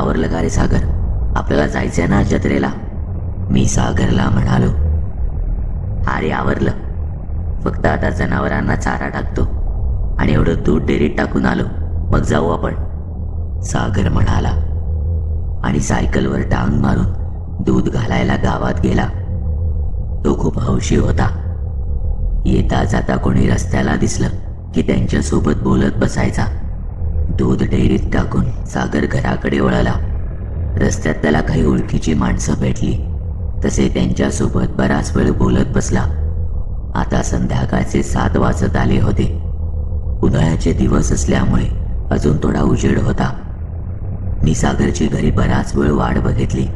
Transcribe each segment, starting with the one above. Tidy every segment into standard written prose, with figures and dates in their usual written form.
आवरलं का रे सागर? आपल्याला जायचंय ना जत्रेला? मी सागरला म्हणालो. अरे आवरलं, फक्त आता जनावरांना चारा टाकतो आणि एवढं दूध डेअरीत टाकून आलो, मग जाऊ आपण, सागर म्हणाला. आणि सायकलवर टांग मारून दूध घालायला गावात गेला. तो खूप हौशी होता. येता जाता कोणी रस्त्याला दिसलं की त्यांच्यासोबत बोलत बसायचा. दूध डेअरीत टाकून सागर घराकडे वळाला. रस्त्यात त्याला काही ओळखीची माणसं भेटली, तसे त्यांच्यासोबत बराच वेळ बोलत बसला. आता संध्याकाळचे 7 वाजत आले होते. उन्हाळ्याचे दिवस असल्यामुळे अजून थोडा उजेड होता. मी सागरची घरी बराच वेळ वाट बघितली.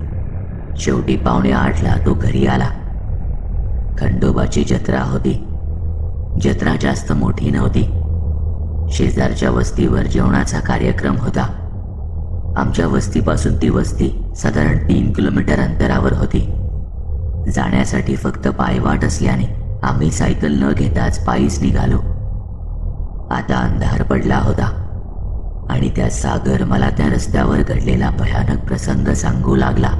शेवटी 7:45ला तो घरी आला. खंडोबाची जत्रा होती. जत्रा जास्त मोठी नव्हती. शेजारच्या वस्तीवर जेवणाचा कार्यक्रम होता. आमच्या वस्तीपासून ती वस्ती साधारण 3 किलोमीटर अंतरावर होती. जाण्यासाठी फक्त पायवाट असल्याने आम्ही सायकल न घेताच पायीच निघालो. आता अंधार पडला होता आणि त्या सागर मला त्या रस्त्यावर घडलेला भयानक प्रसंग सांगू लागला.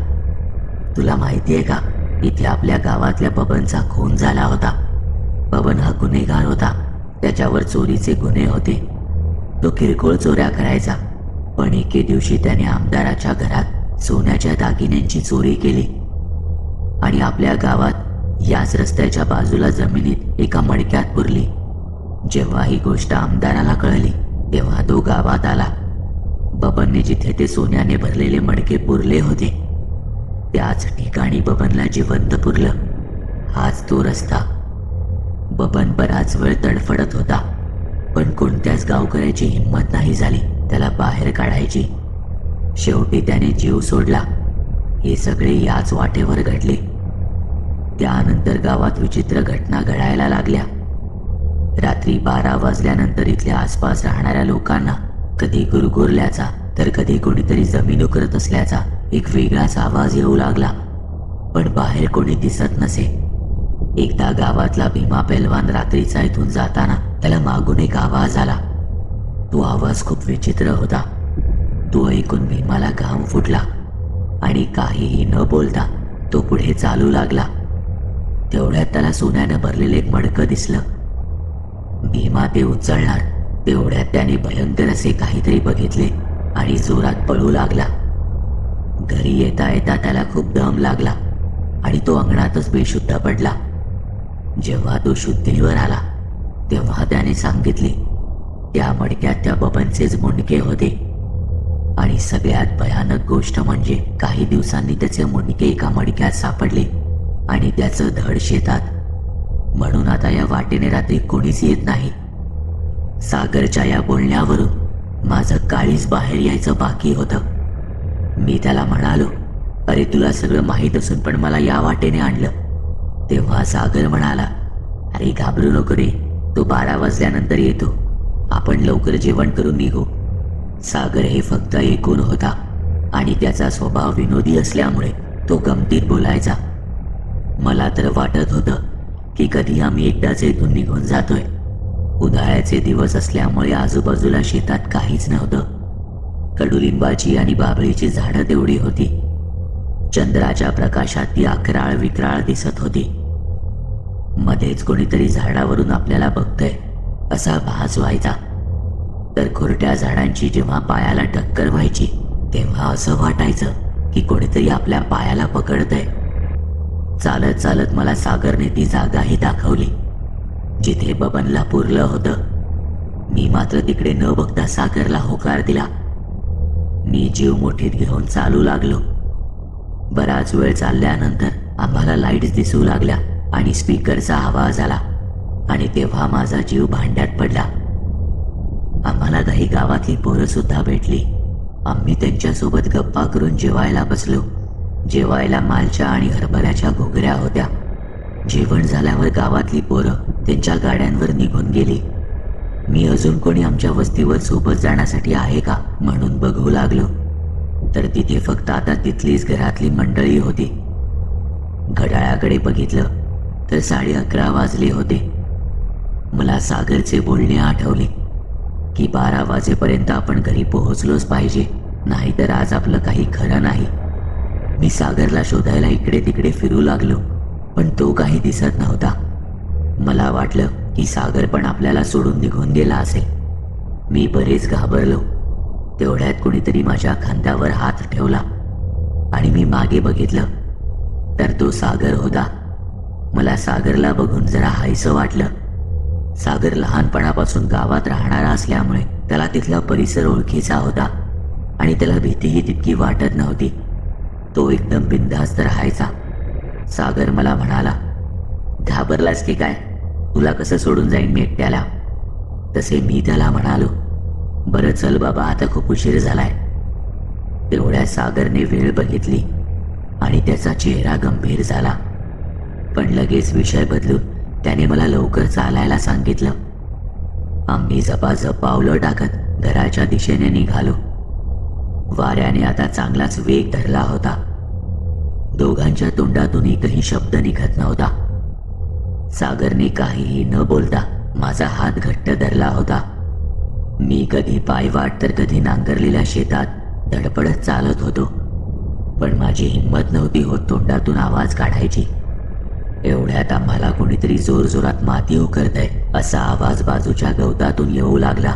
तुला माहितीये का, इथे आपल्या गावातल्या बबनचा खून झाला होता. बबन हा गुन्हेगार होता. त्याच्यावर चोरीचे गुन्हे होते. तो किरकोळ चोऱ्या करायचा, पण एके दिवशी त्याने आमदाराच्या घरात सोन्याच्या दागिन्यांची चोरी केली आणि आपल्या गावात याच रस्त्याच्या बाजूला जमिनीत एका मडक्यात पुरली. जेव्हा ही गोष्ट आमदाराला कळली तेव्हा तो गावात आला. बबनने जिथे ते सोन्याने भरलेले मडके पुरले होते त्याच ठिकाणी बबनला जिवंत पुरलं. हाच तो रस्ता. बबन बराच वेळ तडफडत होता, पण कोणत्याच गावकऱ्याची हिंमत नाही झाली त्याला बाहेर काढायची. शेवटी त्याने जीव सोडला. हे सगळे याच वाटेवर घडले. त्यानंतर गावात विचित्र घटना घडायला लागल्या. रात्री 12 वाजल्यानंतर इथल्या आसपास राहणाऱ्या लोकांना कधी गुरगुरल्याचा तर कधी कोणीतरी जमीन उकरत असल्याचा एक वेगळाच आवाज येऊ लागला, पण बाहेर कोणी दिसत नसे. एकदा गावातला भीमा पेलवान रात्रीचा इथून जाताना त्याला मागून एक आवाज आला. तो आवाज खूप विचित्र होता. तो ऐकून भीमाला घाम फुटला आणि काहीही न बोलता तो पुढे चालू लागला. तेवढ्यात त्याला सोन्यानं भरलेलं एक मडकं दिसलं. भीमा ते उचलणार तेवढ्यात त्याने भयंकर असे काहीतरी बघितले आणि जोरात पळू लागला. घरी येता येता त्याला खूप दम लागला आणि तो अंगणातच बेशुद्ध पडला. जेव्हा तो शुद्धीवर आला तेव्हा त्याने सांगितले त्या मडक्यात त्या बबनचेच मुंडके होते. आणि सगळ्यात भयानक गोष्ट म्हणजे काही दिवसांनी त्याचे मुंडके एका मडक्यात सापडले आणि त्याचं धड शेतात. म्हणून आता या वाटेने रात्री कोणीच येत नाही. सागरच्या या बोलण्यावरून माझं काळीच बाहेर यायचं बाकी होतं. मी त्याला म्हणालो, अरे तुला सगळं माहीत असून पण मला या वाटेने आणलं. तेव्हा सागर म्हणाला, अरे घाबरू नको रे, तो 12 वाजल्यानंतर येतो. आपण लवकर जेवण करून निघू. सागर हे फक्त ऐकून होता आणि त्याचा स्वभाव विनोदी असल्यामुळे तो गमतीत बोलायचा. मला तर वाटत होतं की कधी आम्ही एकदाच इथून निघून जातोय. उन्हाळ्याचे दिवस असल्यामुळे आजूबाजूला शेतात काहीच नव्हतं. कडुलिंबाची आणि बाभळीची झाडं तेवढी होती. चंद्राच्या प्रकाशात ती अकराळ विक्राळ दिसत होती. मध्येच कोणीतरी झाडावरून आपल्याला बघतंय असा भास व्हायचा. तर खुरट्या झाडांची जेव्हा पायाला टक्कर व्हायची तेव्हा असं वाटायचं की कोणीतरी आपल्या पायाला पकडतंय. चालत चालत मला सागरने ती जागाही दाखवली जिथे बबनला पुरलं होतं. मी मात्र तिकडे न बघता सागरला होकार दिला. मी जीव मुठीत घेऊन चालू लागलो. बराच वेळ चालल्यानंतर आम्हाला लाईट्स दिसू लागल्या आणि स्पीकरचा आवाज आला आणि तेव्हा माझा जीव भांड्यात पडला. आम्हाला काही गावातली पोरं सुद्धा भेटली. आम्ही त्यांच्यासोबत गप्पा करून जेवायला बसलो. जेवायला मालच्या आणि हरभऱ्याच्या घुगऱ्या होत्या. जेवण झाल्यावर गावातली पोरं त्यांच्या गाड्यांवर निघून गेली. मी अजून कोणी आमच्या वस्तीवर सोबत जाण्यासाठी आहे का म्हणून बघू लागलो, तर तिथे फक्त आता तिथलीच घरातली मंडळी होती. घड्याळाकडे बघितलं तर 11:30 वाजले होते. मला सागरचे बोलणे आठवले की 12 वाजेपर्यंत आपण घरी पोहोचलोच पाहिजे, नाहीतर आज आपलं काही खरं नाही. मी सागरला शोधायला इकडे तिकडे फिरू लागलो, पण तो काही दिसत नव्हता. मला वाटलं की सागर पण आपल्याला सोडून निघून गेला असेल. मी बरेच घाबरलो. तेवढ्यात कोणीतरी माझ्या खांद्यावर हात ठेवला आणि मी मागे बघितलं तर तो सागर होता. मला सागरला बघून जरा हायसं वाटलं. सागर लहानपणापासून गावात राहणारा असल्यामुळे त्याला तिथला परिसर ओळखीचा होता आणि त्याला भीतीही तितकी वाटत नव्हती. तो एकदम बिनधास्त राहायचा. सागर मला म्हणाला, घाबरलास की काय? तुला कसं सोडून जाईन मी एकट्याला? तसे मी त्याला म्हणालो, बरं चल बाबा, आता खूप उशीर झालाय. तेवढ्या सागरने वेळ बघितली आणि त्याचा चेहरा गंभीर झाला. पण लगेच विषय बदलून त्याने मला लवकर चालायला सांगितलं. आम्ही झपाझप पावलं टाकत घराच्या दिशेने निघालो. वाऱ्याने आता चांगलाच वेग धरला होता. दोघांच्या तोंडातून एकही शब्द निघत नव्हता. सागरने काहीही न बोलता माझा हात घट्ट धरला होता. मी कधी पायवाट तर कधी नांगरलेल्या शेतात धडपडत चालत होतो, पण माझी हिंमत नव्हती होत तोंडातून आवाज काढायची. एवढ्यात आम्हाला कोणीतरी जोरजोरात माती उकरतय असा आवाज बाजूच्या गवतातून येऊ लागला.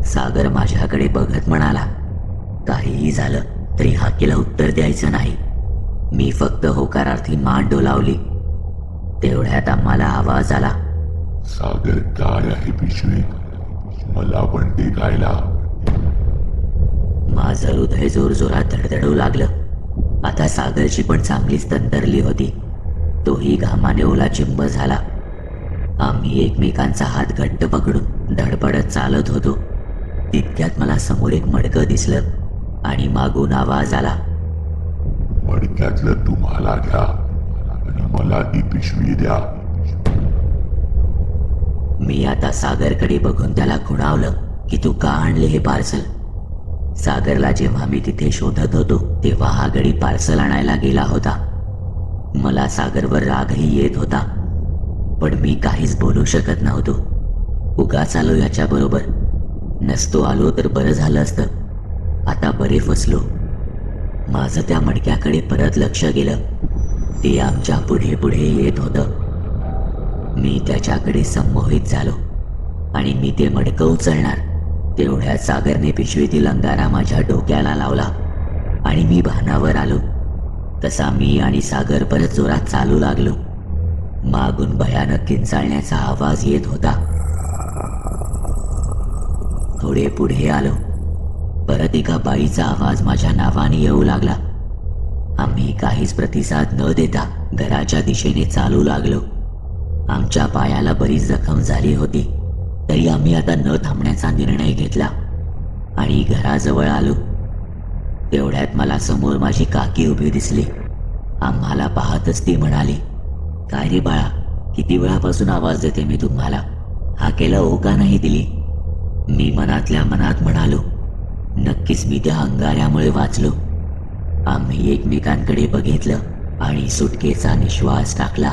सागर माझ्याकडे बघत म्हणाला, काहीही झालं तरी हाकेला उत्तर द्यायचं नाही. मी फक्त होकारार्थी मान डोलावली. तेवढ्यात आम्हाला आवाज आला, सागर काय आहे पिशवीत? मला पण ते खायला. माझं हृदय जोरजोरात धडधडू लागलं. आता सागरची पण चांगलीच तंतरली होती. तोही घामाने ओला चिंब झाला. आम्ही एकमेकांचा हात घट्ट पकडून धडपडत चालत होतो. तितक्यात मला समोर एक मडकं दिसलं आणि मागून आवाज आला, मडक्यातलं तुम्हाला घ्या आणि मला ती पिशवी द्या. मी आता सागरकडे बघून त्याला खुणावलं की तू का आणले हे पार्सल? सागरला जेव्हा मी तिथे शोधत होतो तेव्हा हा गडी पार्सल आणायला गेला होता. मला सागरवर रागही येत होता, पण मी काहीच बोलू शकत नव्हतो. उगाच आलो याच्याबरोबर. नसतो आलो तर बरं झालं असतं. आता बरे फसलो. माझं त्या मडक्याकडे परत लक्ष गेलं. ते आमच्या पुढे पुढे येत होतं. मी त्याच्याकडे संमोहित झालो आणि मी ते मडकं उचलणार तेवढ्यात सागरने पिशवीतील अंगारा माझ्या डोक्याला लावला आणि मी भानावर आलो. तसा मी आणि सागर परत जोरात चालू लागलो. मागून भयानक किंचाळण्याचा आवाज येत होता. थोडे पुढे आलो. परत एका बाईचा आवाज माझ्या नावाने येऊ लागला. आम्ही काहीच प्रतिसाद न देता घराच्या दिशेने चालू लागलो. आमच्या पायाला बरीच जखम झाली होती, तरी आम्ही आता न थांबण्याचा निर्णय घेतला आणि घराजवळ आलो. तेवढ्यात मला समोर माझी काकी उभी दिसली. आम्हाला पाहतच ती म्हणाली, काय रे बाळा, किती वेळापासून आवाज देते मी तुम्हाला, हाकेला ओ का नाही दिली? मी मनातल्या मनात म्हणालो, नक्कीच मी त्या अंगाऱ्यामुळे वाचलो. आम्ही एकमेकांकडे बघितलं आणि सुटकेचा निश्वास टाकला.